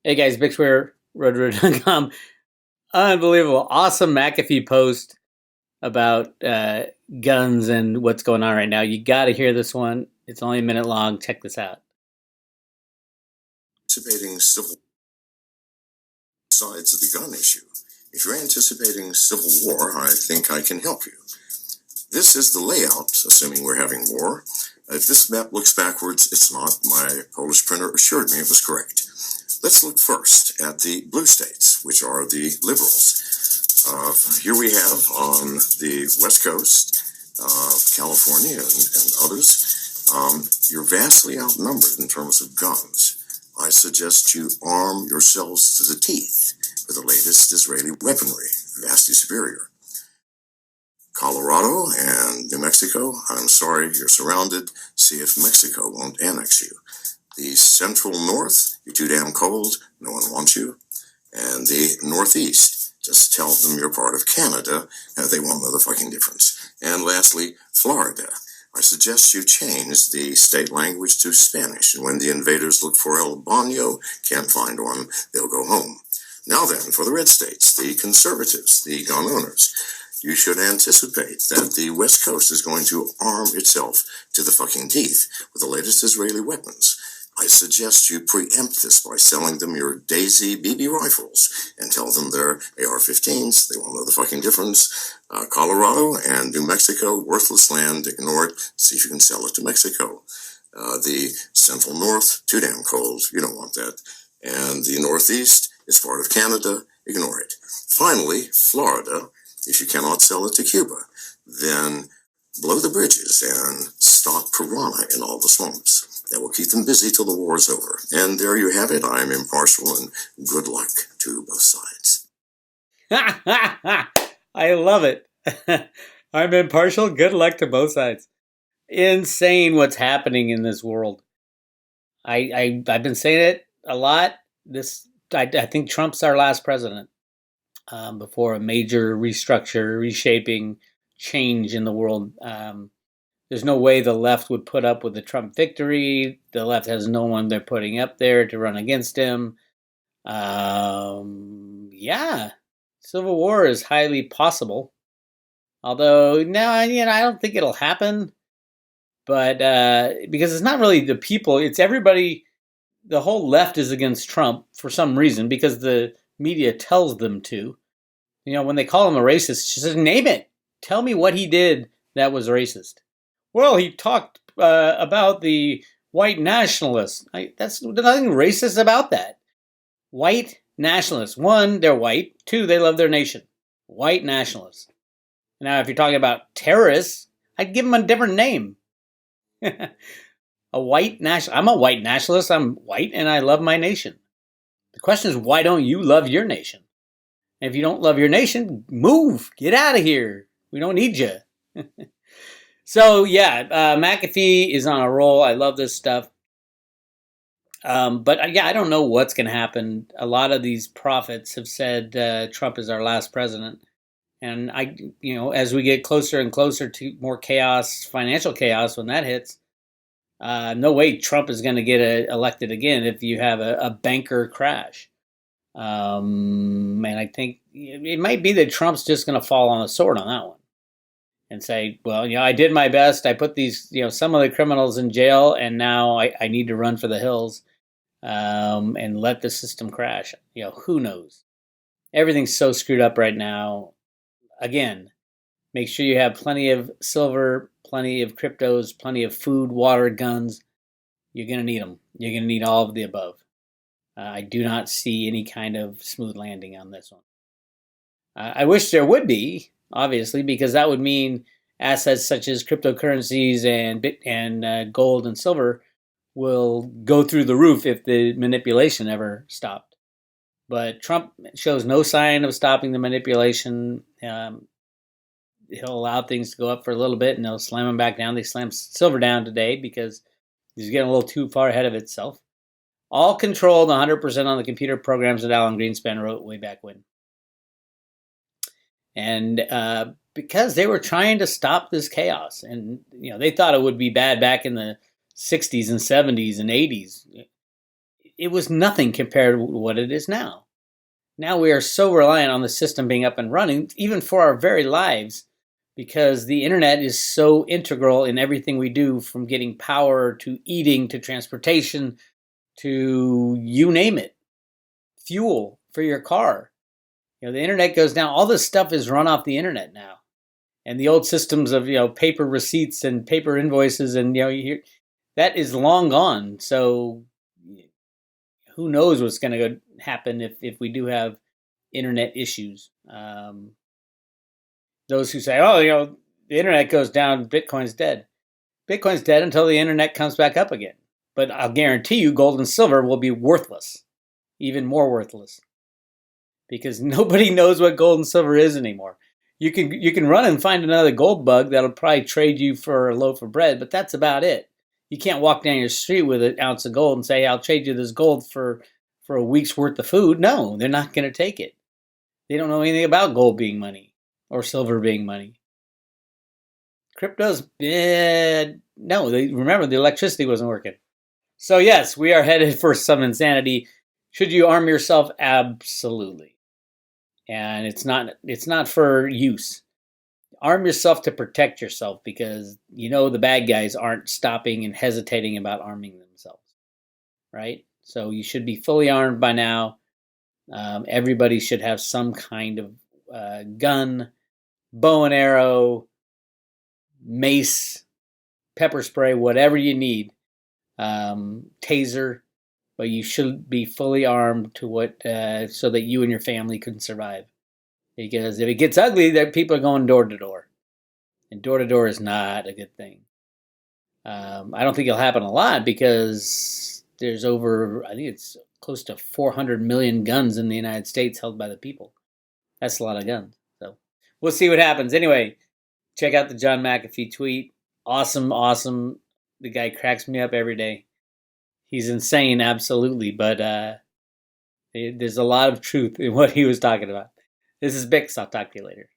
Hey guys, BixWeir, RoadRoad.com. Unbelievable. Awesome McAfee post about guns and what's going on right now. You got to hear this one. It's only a minute long. Check this out. Anticipating civil sides of the gun issue. If you're anticipating civil war, I think I can help you. This is the layout, assuming we're having war. If this map looks backwards, it's not. My Polish printer assured me it was correct. Let's look first at the blue states, which are the liberals. Here we have on the west coast, California and others, you're vastly outnumbered in terms of guns. I suggest you arm yourselves to the teeth with the latest Israeli weaponry, vastly superior. Colorado and New Mexico, I'm sorry, you're surrounded. See if Mexico won't annex you. The central north, you're too damn cold, no one wants you. And the northeast, just tell them you're part of Canada, and they won't know the fucking difference. And lastly, Florida. I suggest you change the state language to Spanish, and when the invaders look for El Baño, can't find one, they'll go home. Now then, for the red states, the conservatives, the gun owners, you should anticipate that the West Coast is going to arm itself to the fucking teeth with the latest Israeli weapons. I suggest you preempt this by selling them your Daisy BB rifles and tell them they're AR-15s. They won't know the fucking difference. Colorado and New Mexico, worthless land. Ignore it. See if you can sell it to Mexico. The central north, too damn cold. You don't want that. And the northeast is part of Canada. Ignore it. Finally, Florida. If you cannot sell it to Cuba, then blow the bridges and stock piranha in all the swamps. That will keep them busy till the war's over. And there you have it. I'm impartial, and good luck to both sides. I love it. I'm impartial. Good luck to both sides. Insane what's happening in this world. I've been saying it a lot. I think Trump's our last president. Before a major restructure, reshaping, change in the world. There's no way the left would put up with the Trump victory. The left has no one they're putting up there to run against him. Yeah, civil war is highly possible. Although, no, I don't think it'll happen. But because it's not really the people, it's everybody. The whole left is against Trump for some reason because the media tells them to. When they call him a racist, she says, name it. Tell me what he did that was racist. Well, he talked about the white nationalists. That's nothing racist about that. White nationalists. One, they're white. Two, they love their nation. White nationalists. Now, if you're talking about terrorists, I'd give them a different name. A white national. I'm a white nationalist. I'm white and I love my nation. The question is, why don't you love your nation? And if you don't love your nation, move. Get out of here. We don't need you. So, yeah, McAfee is on a roll. I love this stuff. But, yeah, I don't know what's going to happen. A lot of these prophets have said Trump is our last president. And, as we get closer and closer to more chaos, financial chaos, when that hits, no way Trump is going to get elected again if you have a banker crash. And I think it might be that Trump's just going to fall on the sword on that one and say, well, I did my best. I put these, some of the criminals in jail, and now I need to run for the hills and let the system crash. Who knows? Everything's so screwed up right now. Again, make sure you have plenty of silver, plenty of cryptos, plenty of food, water, guns. You're going to need them. You're going to need all of the above. I do not see any kind of smooth landing on this one. I wish there would be, obviously, because that would mean assets such as cryptocurrencies and gold and silver will go through the roof if the manipulation ever stopped. But Trump shows no sign of stopping the manipulation. He'll allow things to go up for a little bit, and they'll slam them back down. They slammed silver down today because he's getting a little too far ahead of itself. All controlled 100% on the computer programs that Alan Greenspan wrote way back when. And because they were trying to stop this chaos. And, they thought it would be bad back in the 60s and 70s and 80s. it was nothing compared to what it is now. Now we are so reliant on the system being up and running, even for our very lives, because the internet is so integral in everything we do, from getting power to eating to transportation to you name it, fuel for your car. The internet goes down. All this stuff is run off the internet now. And the old systems of, paper receipts and paper invoices and, that is long gone. So who knows what's going to happen if we do have internet issues. Those who say, oh, the internet goes down, Bitcoin's dead. Bitcoin's dead until the internet comes back up again. But I'll guarantee you gold and silver will be worthless, even more worthless, because nobody knows what gold and silver is anymore. You can run and find another gold bug that'll probably trade you for a loaf of bread, but that's about it. You can't walk down your street with an ounce of gold and say, I'll trade you this gold for a week's worth of food. No, they're not going to take it. They don't know anything about gold being money or silver being money. Crypto's no, remember the electricity wasn't working. So yes, we are headed for some insanity. Should you arm yourself? Absolutely. And it's not for use. Arm yourself to protect yourself, because the bad guys aren't stopping and hesitating about arming themselves, right? So you should be fully armed by now. Everybody should have some kind of gun, bow and arrow, mace, pepper spray, whatever you need, taser, but you should be fully armed to so that you and your family can survive. Because if it gets ugly, that people are going door to door, and door to door is not a good thing. I don't think it'll happen a lot, because there's I think it's close to 400 million guns in the United States held by the people. That's a lot of guns. So we'll see what happens. Anyway, check out the John McAfee tweet. Awesome, awesome. The guy cracks me up every day. He's insane, absolutely, but there's a lot of truth in what he was talking about. This is Bix. I'll talk to you later.